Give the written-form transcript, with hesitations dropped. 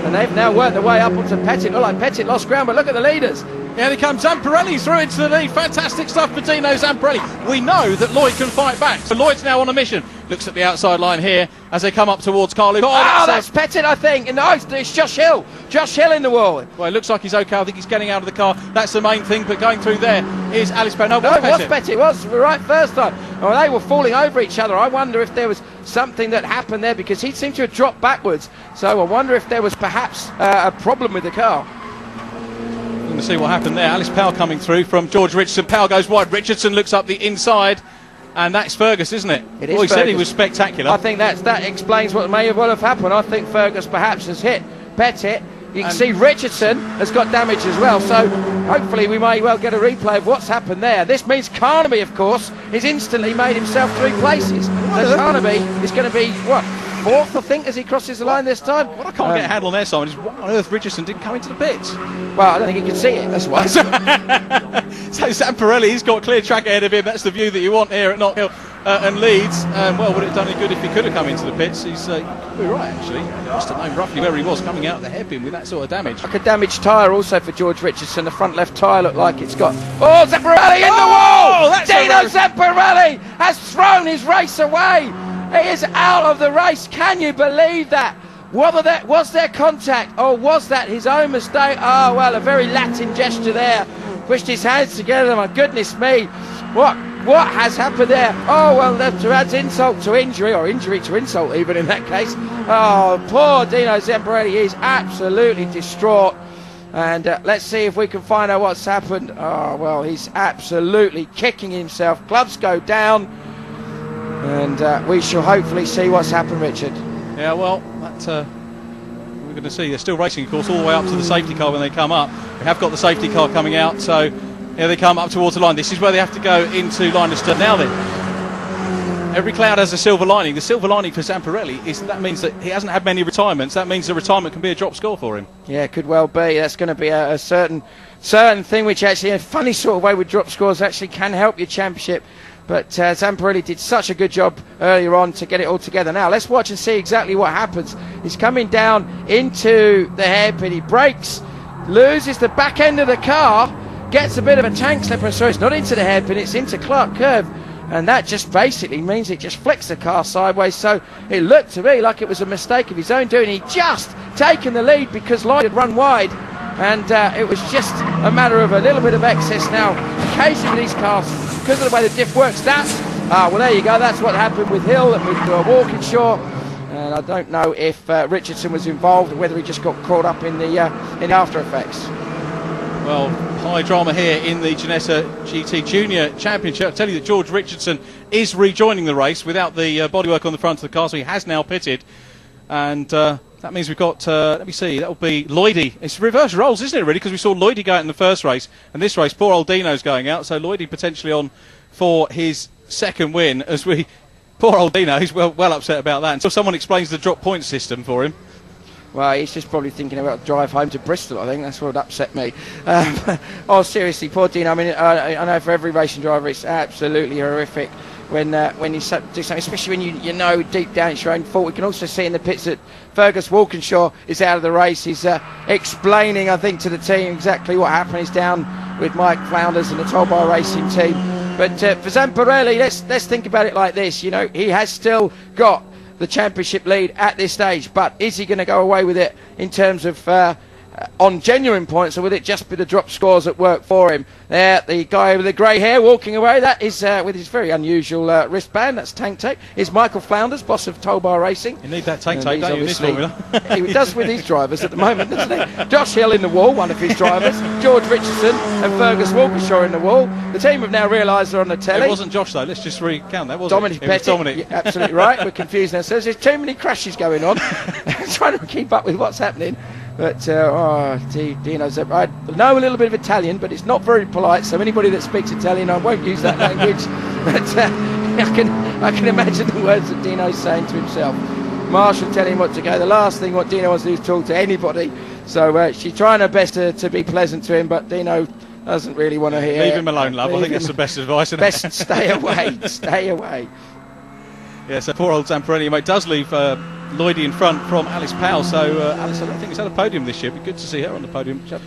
and they've now worked their way up onto Pettit. Look like Pettit lost ground, but look at the leaders. Here they come, Zamparelli through into the lead. Fantastic stuff for Dino Zamparelli. We know that Lloyd can fight back, so Lloyd's now on a mission. Looks at the outside line here as they come up towards Carlu. That's Pettit, I think. No, it's Josh Hill. Josh Hill in the wall. Well, it looks like he's okay. I think he's getting out of the car. That's the main thing, but going through there is Alice Bell. No, it was Pettit. It was right first time. Oh, they were falling over each other. I wonder if there was something that happened there, because he seemed to have dropped backwards. So I wonder if there was perhaps a problem with the car. We're going to see what happened there. Alice Powell coming through from George Richardson. Powell goes wide. Richardson looks up the inside. And that's Fergus, isn't it? It is. Well, he Fergus. said he was spectacular. I think that explains what may well have happened. I think Fergus perhaps has hit Pettit. You can see Richardson has got damage as well. So hopefully we may well get a replay of what's happened there. This means Carnaby, of course, has instantly made himself 3 places. So Carnaby is going to be, what, 4th, I think, as he crosses the line this time? What I can't get a handle on there, Simon, is why on earth Richardson didn't come into the pits? Well, I don't think he could see it, that's why. So Zamparelli, he's got a clear track ahead of him. That's the view that you want here at Knockhill and Leeds. Well, would it have done any good if he could have come into the pits? He's probably right, actually. Must have known roughly where he was coming out of the hairpin with that sort of damage. Like a damaged tyre also for George Richardson. The front left tyre looked like it's got... Oh, Zamparelli in the wall! Dino Zamparelli has thrown his race away. He is out of the race. Can you believe that? Was there contact, or was that his own mistake? Oh, well, a very Latin gesture there. Pushed his hands together. My goodness me. What has happened there? Oh, well, that adds insult to injury, or injury to insult even in that case. Oh, poor Dino Zamparelli is absolutely distraught. And let's see if we can find out what's happened. Oh, well, he's absolutely kicking himself. Gloves go down. And we shall hopefully see what's happened, Richard. Yeah, well, we're going to see. They're still racing, of course, all the way up to the safety car when they come up. We have got the safety car coming out, so here they come up towards the line. This is where they have to go into line of start. Now then, every cloud has a silver lining. The silver lining for Zamparelli is that means that he hasn't had many retirements. That means the retirement can be a drop score for him. Yeah, it could well be. That's going to be a certain thing which actually, in a funny sort of way with drop scores, actually can help your championship. But Zamparelli did such a good job earlier on to get it all together. Now, let's watch and see exactly what happens. He's coming down into the hairpin. He brakes, loses the back end of the car, gets a bit of a tank slipper. So it's not into the hairpin, it's into Clark Curve. And that just basically means it just flicks the car sideways. So it looked to me like it was a mistake of his own doing. He just taken the lead because Lloyd had run wide. And it was just a matter of a little bit of excess. Now, occasionally these cars, because of the way the diff works, well, there you go. That's what happened with Hill and with Walkinshaw. And I don't know if Richardson was involved or whether he just got caught up in the after effects. Well, high drama here in the Ginetta GT Junior Championship. I'll tell you that George Richardson is rejoining the race without the bodywork on the front of the car, so he has now pitted. And that means we've got, let me see, that will be Lloydie. It's reverse roles, isn't it, really? Because we saw Lloydie go out in the first race, and this race, poor old Dino's going out. So Lloydie potentially on for his second win. Poor old Dino, he's well upset about that. Until someone explains the drop point system for him. Well, he's just probably thinking about drive home to Bristol, I think. That's what would upset me. Oh, seriously, poor Dino. I mean, I know for every racing driver it's absolutely horrific when you do something, especially when you know deep down it's your own fault. We can also see in the pits that Fergus Walkinshaw is out of the race. He's explaining, I think, to the team exactly what happened. He's down with Mike Flounders and the Tollbar Racing team. But for Zamparelli, let's think about it like this. You know, he has still got the championship lead at this stage, but is he going to go away with it in terms of on genuine points, or will it just be the drop scores that work for him? There, the guy with the grey hair walking away, that is with his very unusual wristband, that's tank tape, is Michael Flounders, boss of Tollbar Racing. You need that tank tape, don't you, in this formula? He does with his drivers at the moment, doesn't he? Josh Hill in the wall, one of his drivers, George Richardson and Fergus Walkinshaw in the wall. The team have now realised they're on the telly. It wasn't Josh, though, let's just recount that, Dominic Pettit. Dominic. Yeah, absolutely right, we're confusing ourselves. There's too many crashes going on, trying to keep up with what's happening. But, Dino, I know a little bit of Italian, but it's not very polite, so anybody that speaks Italian, I won't use that language. But I can imagine the words that Dino's saying to himself. Marshall telling him what to go. The last thing what Dino wants to do is talk to anybody. So she's trying her best to be pleasant to him, but Dino doesn't really want to hear. Leave him alone, love. I think that's the best advice. Best stay away, stay away. Yeah, so poor old Zamparelli, mate, does leave Lloydie in front from Alice Powell. So Alice, I don't think has had a podium this year. It'd be good to see her on the podium.